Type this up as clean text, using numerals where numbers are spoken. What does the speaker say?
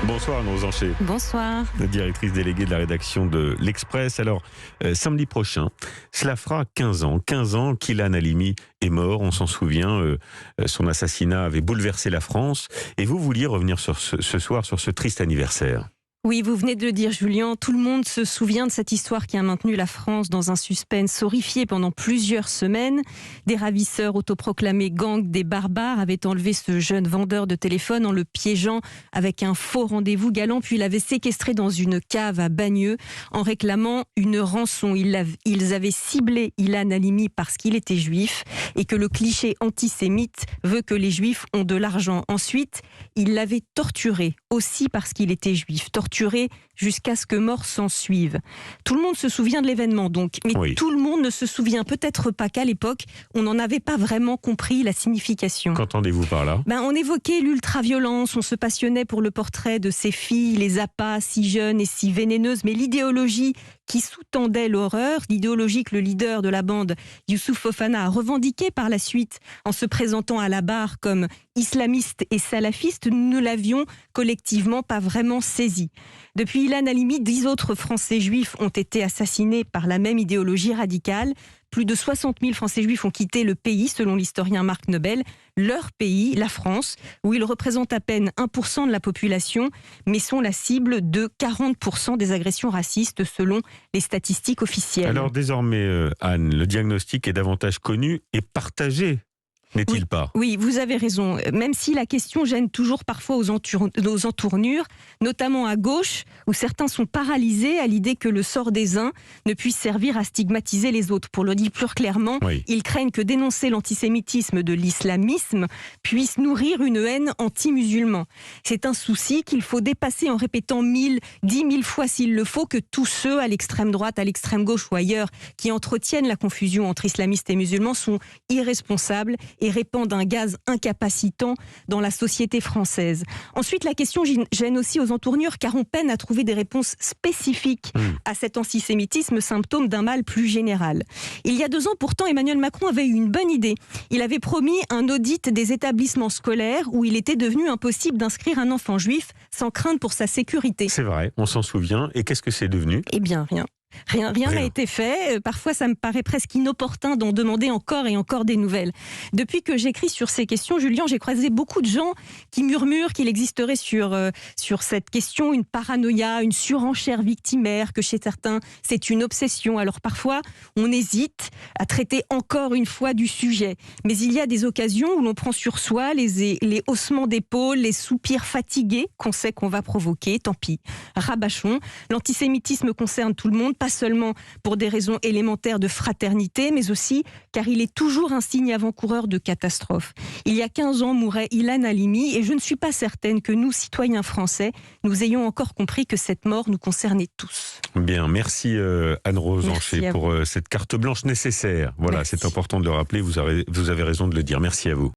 Bonsoir Anne Rosencher, Bonsoir. directrice déléguée de la rédaction de l'Express. Alors, samedi prochain, cela fera 15 ans. 15 ans qu'Ilan Halimi est mort, on s'en souvient. Son assassinat avait bouleversé la France. Et vous vouliez revenir sur ce soir sur ce triste anniversaire. Oui, vous venez de le dire, Julien. Tout le monde se souvient de cette histoire qui a maintenu la France dans un suspense horrifié pendant plusieurs semaines. Des ravisseurs autoproclamés gang des barbares avaient enlevé ce jeune vendeur de téléphone en le piégeant avec un faux rendez-vous galant, puis l'avaient séquestré dans une cave à Bagneux en réclamant une rançon. Ils avaient ciblé Ilan Halimi parce qu'il était juif et que le cliché antisémite veut que les juifs ont de l'argent. Ensuite, ils l'avaient torturé aussi parce qu'il était juif. Torturé jusqu'à ce que mort s'en suive. Tout le monde se souvient de l'événement donc, mais Oui. tout le monde ne se souvient peut-être pas qu'à l'époque, on n'en avait pas vraiment compris la signification. Qu'entendez-vous par là ? On évoquait l'ultraviolence, on se passionnait pour le portrait de ces filles, les appâts si jeunes et si vénéneuses, mais l'idéologie qui sous-tendait l'horreur, l'idéologie que le leader de la bande, Youssouf Fofana, a revendiquée par la suite en se présentant à la barre comme islamiste et salafiste, nous ne l'avions collectivement pas vraiment saisi. Depuis Ilan Halimi, 10 autres Français juifs ont été assassinés par la même idéologie radicale. Plus de 60 000 Français juifs ont quitté le pays, selon l'historien Marc Nobel. Leur pays, la France, où ils représentent à peine 1% de la population, mais sont la cible de 40% des agressions racistes, selon les statistiques officielles. Alors désormais, Anne, le diagnostic est davantage connu et partagé, n'est-il pas ? Oui, vous avez raison. Même si la question gêne toujours parfois aux entournures, notamment à gauche, où certains sont paralysés à l'idée que le sort des uns ne puisse servir à stigmatiser les autres. Pour le dire plus clairement, Oui. ils craignent que dénoncer l'antisémitisme de l'islamisme puisse nourrir une haine anti-musulman. C'est un souci qu'il faut dépasser en répétant 1000 000 fois s'il le faut que tous ceux à l'extrême droite, à l'extrême gauche ou ailleurs qui entretiennent la confusion entre islamistes et musulmans sont irresponsables et répandent un gaz incapacitant dans la société française. Ensuite, la question gêne aussi aux entournures car on peine à trouver des réponses spécifiques à cet antisémitisme, symptôme d'un mal plus général. Il y a 2 ans, pourtant, Emmanuel Macron avait eu une bonne idée. Il avait promis un audit des établissements scolaires où il était devenu impossible d'inscrire un enfant juif sans crainte pour sa sécurité. C'est vrai, on s'en souvient. Et qu'est-ce que c'est devenu ? Eh bien, rien. Rien n'a été fait. Parfois, ça me paraît presque inopportun d'en demander encore et encore des nouvelles. Depuis que j'écris sur ces questions, Julien, j'ai croisé beaucoup de gens qui murmurent qu'il existerait sur cette question une paranoïa, une surenchère victimaire, que chez certains, c'est une obsession. Alors parfois, on hésite à traiter encore une fois du sujet. Mais il y a des occasions où l'on prend sur soi les haussements d'épaules, les soupirs fatigués qu'on sait qu'on va provoquer. Tant pis, rabâchons. L'antisémitisme concerne tout le monde, pas seulement pour des raisons élémentaires de fraternité, mais aussi car il est toujours un signe avant-coureur de catastrophe. Il y a 15 ans mourait Ilan Halimi et je ne suis pas certaine que nous, citoyens français, nous ayons encore compris que cette mort nous concernait tous. Bien, merci Anne Rosencher Merci à pour cette carte blanche nécessaire. Voilà, Merci. c'est important de le rappeler, vous avez raison de le dire. Merci à vous.